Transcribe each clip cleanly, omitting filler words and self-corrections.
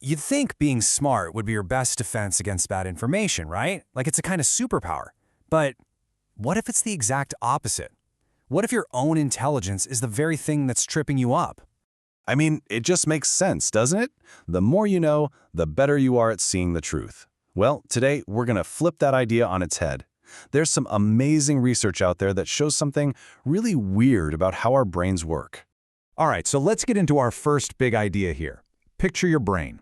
You'd think being smart would be your best defense against bad information, right? Like it's a kind of superpower. But what if it's the exact opposite? What if your own intelligence is the very thing that's tripping you up? I mean, it just makes sense, doesn't it? The more you know, the better you are at seeing the truth. Well, today we're going to flip that idea on its head. There's some amazing research out there that shows something really weird about how our brains work. All right, so let's get into our first big idea here. Picture your brain.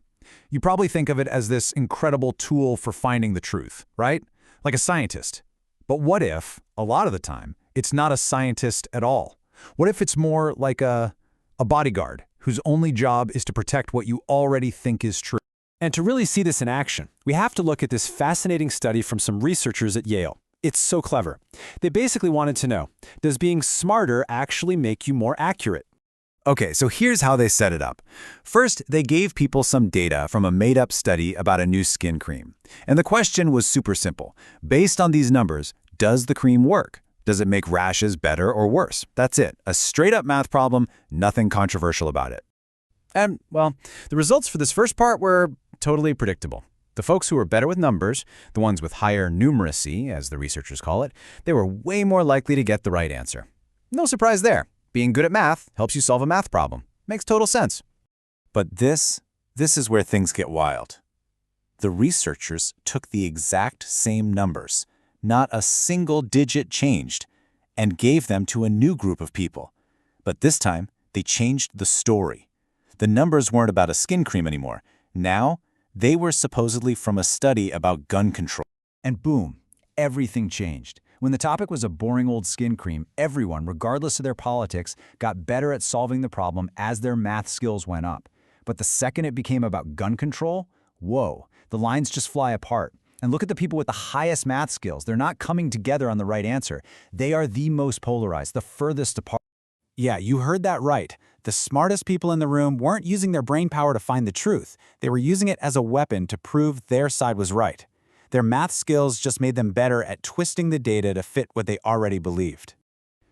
You probably think of it as this incredible tool for finding the truth, right? Like a scientist. But what if, a lot of the time, it's not a scientist at all? What if it's more like a bodyguard whose only job is to protect what you already think is true? And to really see this in action, we have to look at this fascinating study from some researchers at Yale. It's so clever. They basically wanted to know, does being smarter actually make you more accurate? Okay, so here's how they set it up. First, they gave people some data from a made-up study about a new skin cream. And the question was super simple. Based on these numbers, does the cream work? Does it make rashes better or worse? That's it. A straight-up math problem, nothing controversial about it. And, well, the results for this first part were totally predictable. The folks who were better with numbers, the ones with higher numeracy, as the researchers call it, they were way more likely to get the right answer. No surprise there. Being good at math helps you solve a math problem. Makes total sense. But this is where things get wild. The researchers took the exact same numbers, not a single digit changed, and gave them to a new group of people. But this time, they changed the story. The numbers weren't about a skin cream anymore. Now, they were supposedly from a study about gun control. And boom, everything changed. When the topic was a boring old skin cream, everyone, regardless of their politics, got better at solving the problem as their math skills went up. But the second it became about gun control, whoa, the lines just fly apart. And look at the people with the highest math skills. They're not coming together on the right answer. They are the most polarized, the furthest apart. Yeah, you heard that right. The smartest people in the room weren't using their brain power to find the truth. They were using it as a weapon to prove their side was right. Their math skills just made them better at twisting the data to fit what they already believed.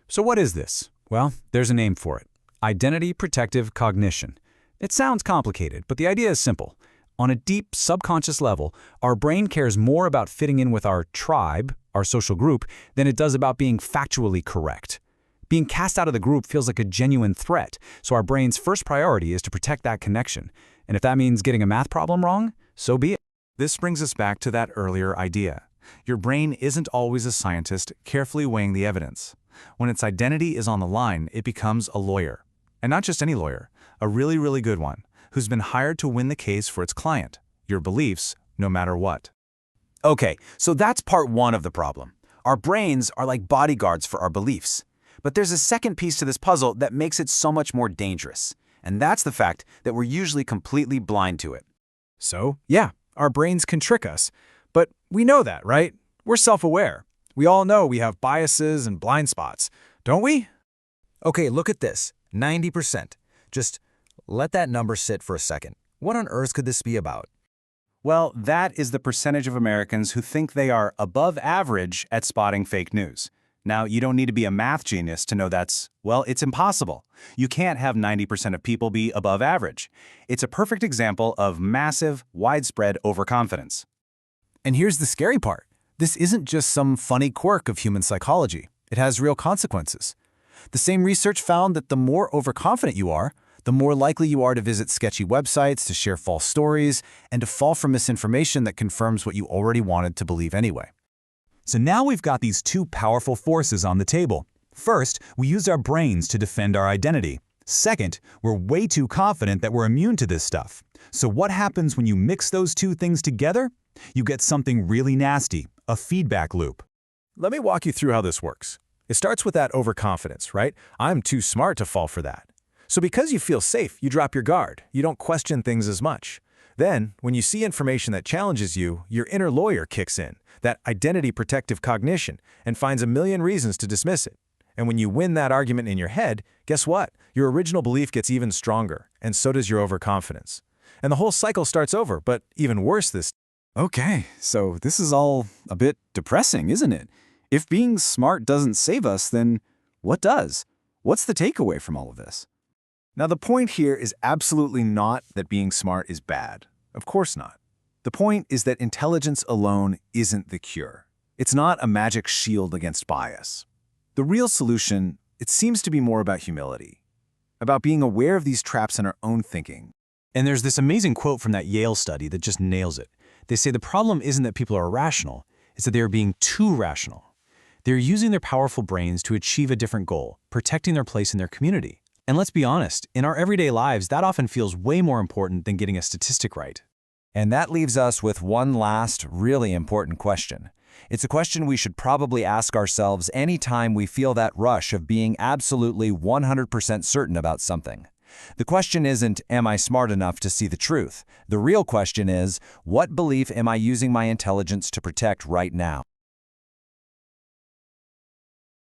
So what is this? Well, there's a name for it. Identity protective cognition. It sounds complicated, but the idea is simple. On a deep subconscious level, our brain cares more about fitting in with our tribe, our social group, than it does about being factually correct. Being cast out of the group feels like a genuine threat, so our brain's first priority is to protect that connection. And if that means getting a math problem wrong, so be it. This brings us back to that earlier idea. Your brain isn't always a scientist carefully weighing the evidence. When its identity is on the line, it becomes a lawyer. And not just any lawyer, a really, really good one, who's been hired to win the case for its client, your beliefs, no matter what. Okay, so that's part one of the problem. Our brains are like bodyguards for our beliefs. But there's a second piece to this puzzle that makes it so much more dangerous. And that's the fact that we're usually completely blind to it. So, yeah, our brains can trick us. But we know that, right? We're self-aware. We all know we have biases and blind spots, don't we? Okay, look at this. 90%. Just let that number sit for a second. What on earth could this be about? Well, that is the percentage of Americans who think they are above average at spotting fake news. Now, you don't need to be a math genius to know it's impossible. You can't have 90% of people be above average. It's a perfect example of massive, widespread overconfidence. And here's the scary part. This isn't just some funny quirk of human psychology. It has real consequences. The same research found that the more overconfident you are, the more likely you are to visit sketchy websites, to share false stories, and to fall for misinformation that confirms what you already wanted to believe anyway. So now we've got these two powerful forces on the table. First, we use our brains to defend our identity. Second, we're way too confident that we're immune to this stuff. So what happens when you mix those two things together? You get something really nasty, a feedback loop. Let me walk you through how this works. It starts with that overconfidence, right? I'm too smart to fall for that. So because you feel safe, you drop your guard. You don't question things as much. Then, when you see information that challenges you, your inner lawyer kicks in, that identity protective cognition, and finds a million reasons to dismiss it. And when you win that argument in your head, guess what? Your original belief gets even stronger, and so does your overconfidence. And the whole cycle starts over, but even worse this time. Okay, so this is all a bit depressing, isn't it? If being smart doesn't save us, then what does? What's the takeaway from all of this? Now, the point here is absolutely not that being smart is bad. Of course not. The point is that intelligence alone isn't the cure. It's not a magic shield against bias. The real solution, it seems to be more about humility, about being aware of these traps in our own thinking. And there's this amazing quote from that Yale study that just nails it. They say the problem isn't that people are irrational, it's that they are being too rational. They're using their powerful brains to achieve a different goal, protecting their place in their community. And let's be honest, in our everyday lives, that often feels way more important than getting a statistic right. And that leaves us with one last, really important question. It's a question we should probably ask ourselves anytime we feel that rush of being absolutely 100% certain about something. The question isn't, am I smart enough to see the truth? The real question is, what belief am I using my intelligence to protect right now?